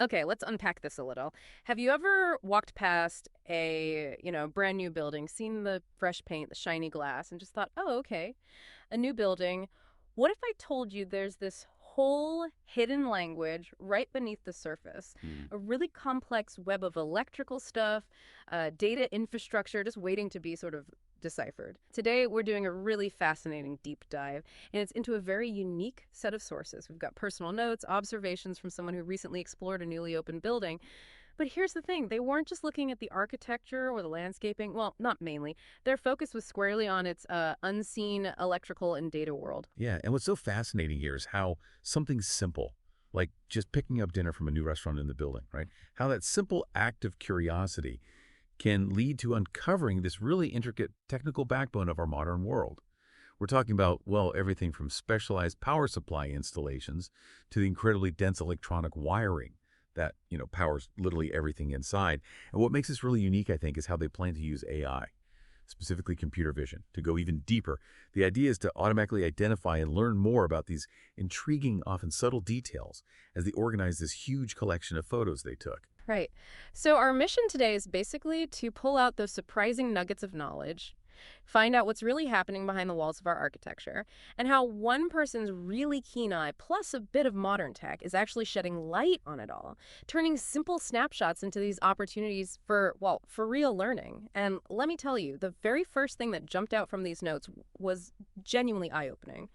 Okay, let's unpack this a little. Have you ever walked past a, brand new building, seen the fresh paint, the shiny glass, and just thought, oh, okay, a new building. What if I told you there's this whole hidden language right beneath the surface? Hmm. A really complex web of electrical stuff, data infrastructure just waiting to be sort of deciphered. Today, we're doing a really fascinating deep dive, and it's into a very unique set of sources. We've got personal notes, observations from someone who recently explored a newly opened building. But here's the thing, they weren't just looking at the architecture or the landscaping. Well, not mainly. Their focus was squarely on its unseen electrical and data world. Yeah, and what's so fascinating here is how something simple, like just picking up dinner from a new restaurant in the building, right? How that simple act of curiosity can lead to uncovering this really intricate technical backbone of our modern world. We're talking about, well, everything from specialized power supply installations to the incredibly dense electronic wiring that, powers literally everything inside. And what makes this really unique, I think, is how they plan to use AI, specifically computer vision, to go even deeper. The idea is to automatically identify and learn more about these intriguing, often subtle details as they organize this huge collection of photos they took. Right. So our mission today is basically to pull out those surprising nuggets of knowledge, find out what's really happening behind the walls of our architecture, and how one person's really keen eye, plus a bit of modern tech, is actually shedding light on it all, turning simple snapshots into these opportunities for, well, for real learning. And let me tell you, the very first thing that jumped out from these notes was genuinely eye-opening.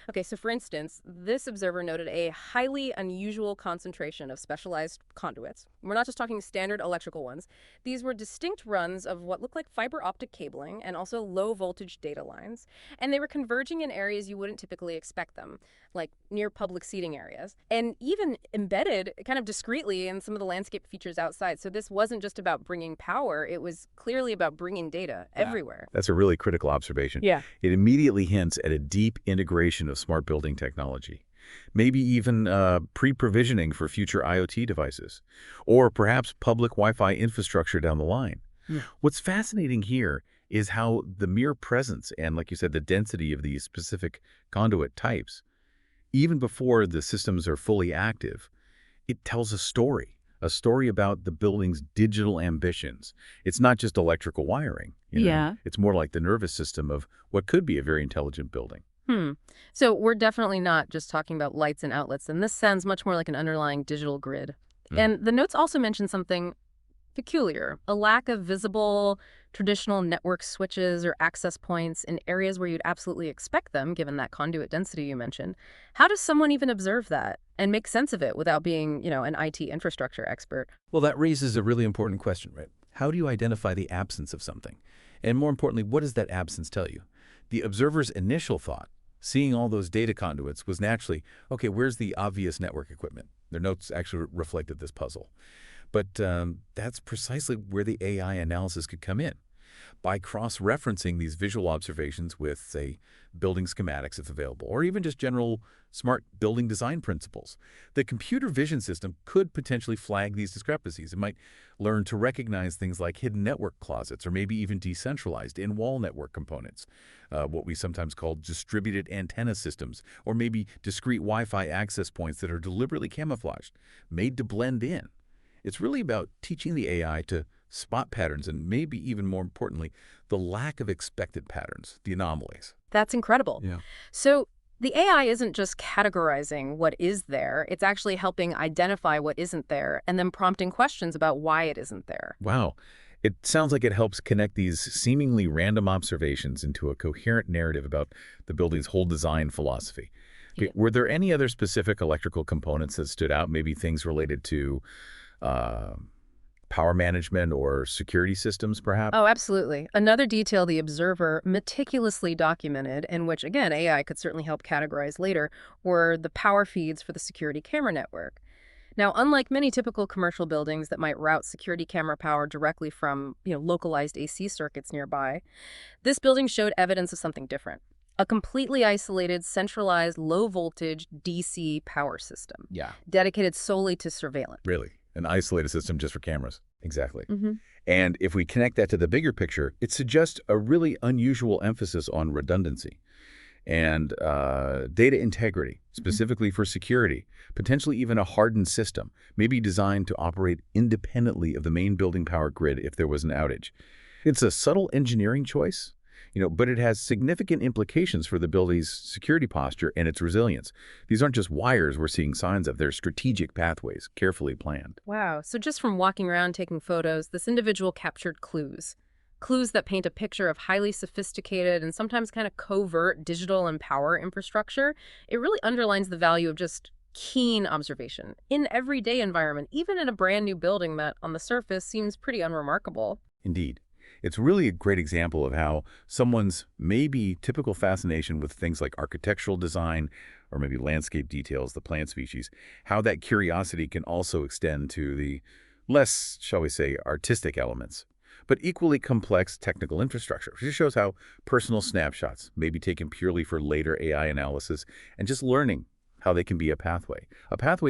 Okay, so for instance, this observer noted a highly unusual concentration of specialized conduits. We're not just talking standard electrical ones. These were distinct runs of what looked like fiber optic cabling and also low voltage data lines. And they were converging in areas you wouldn't typically expect them, like near public seating areas, and even embedded kind of discreetly in some of the landscape features outside. So this wasn't just about bringing power, it was clearly about bringing data everywhere. That's a really critical observation. Yeah. It immediately hints at a deep integration of smart building technology, maybe even pre-provisioning for future IoT devices, or perhaps public Wi-Fi infrastructure down the line. Yeah. What's fascinating here is how the mere presence and, like you said, the density of these specific conduit types, even before the systems are fully active, it tells a story about the building's digital ambitions. It's not just electrical wiring, Yeah. It's more like the nervous system of what could be a very intelligent building. Hmm. So we're definitely not just talking about lights and outlets, and this sounds much more like an underlying digital grid. Mm. And the notes also mention something peculiar, a lack of visible traditional network switches or access points in areas where you'd absolutely expect them, given that conduit density you mentioned. How does someone even observe that and make sense of it without being, an IT infrastructure expert? Well, that raises a really important question, right? How do you identify the absence of something? And more importantly, what does that absence tell you? The observer's initial thought, seeing all those data conduits, was naturally, okay, where's the obvious network equipment? Their notes actually reflected this puzzle. But that's precisely where the AI analysis could come in. By cross-referencing these visual observations with, say, building schematics if available, or even just general smart building design principles, the computer vision system could potentially flag these discrepancies. It might learn to recognize things like hidden network closets or maybe even decentralized in-wall network components, what we sometimes call distributed antenna systems, or maybe discrete Wi-Fi access points that are deliberately camouflaged, made to blend in. It's really about teaching the AI to spot patterns and maybe even more importantly, the lack of expected patterns, the anomalies. That's incredible. Yeah. So the AI isn't just categorizing what is there, it's actually helping identify what isn't there and then prompting questions about why it isn't there. Wow. It sounds like it helps connect these seemingly random observations into a coherent narrative about the building's whole design philosophy. Okay, Yeah. were there any other specific electrical components that stood out, maybe things related to uh, power management or security systems, perhaps? Oh, absolutely. Another detail the observer meticulously documented, and which, again, AI could certainly help categorize later, were the power feeds for the security camera network. Now, unlike many typical commercial buildings that might route security camera power directly from, localized AC circuits nearby, this building showed evidence of something different. A completely isolated, centralized, low-voltage DC power system Yeah, dedicated solely to surveillance. really. An isolated system just for cameras. Exactly. Hmm. And if we connect that to the bigger picture, it suggests a really unusual emphasis on redundancy. and data integrity, specifically for security, potentially even a hardened system, maybe designed to operate independently of the main building power grid if there was an outage. It's a subtle engineering choice, but it has significant implications for the building's security posture and its resilience. These aren't just wires we're seeing signs of, they're strategic pathways, carefully planned. Wow. So just from walking around taking photos, this individual captured clues. Clues that paint a picture of highly sophisticated and sometimes kind of covert digital and power infrastructure. It really underlines the value of just keen observation in everyday environment, even in a brand new building that on the surface seems pretty unremarkable. Indeed. It's really a great example of how someone's maybe typical fascination with things like architectural design or maybe landscape details, the plant species, how that curiosity can also extend to the less, shall we say, artistic elements, but equally complex technical infrastructure. It just shows how personal snapshots may be taken purely for later AI analysis and just learning how they can be a pathway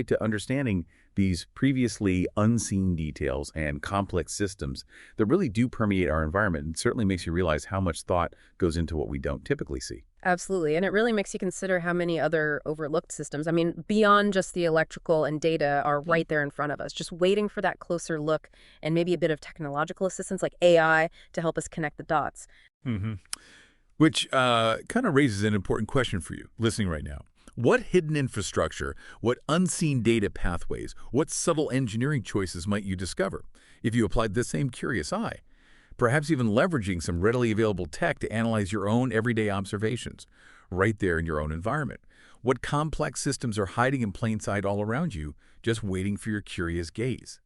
to understanding these previously unseen details and complex systems that really do permeate our environment, and certainly makes you realize how much thought goes into what we don't typically see. Absolutely. And it really makes you consider how many other overlooked systems, I mean, beyond just the electrical and data, are right there in front of us, just waiting for that closer look and maybe a bit of technological assistance like AI to help us connect the dots. Hmm. Which kind of raises an important question for you, listening right now. What hidden infrastructure, what unseen data pathways, what subtle engineering choices might you discover if you applied the same curious eye? Perhaps even leveraging some readily available tech to analyze your own everyday observations, right there in your own environment. What complex systems are hiding in plain sight all around you, just waiting for your curious gaze?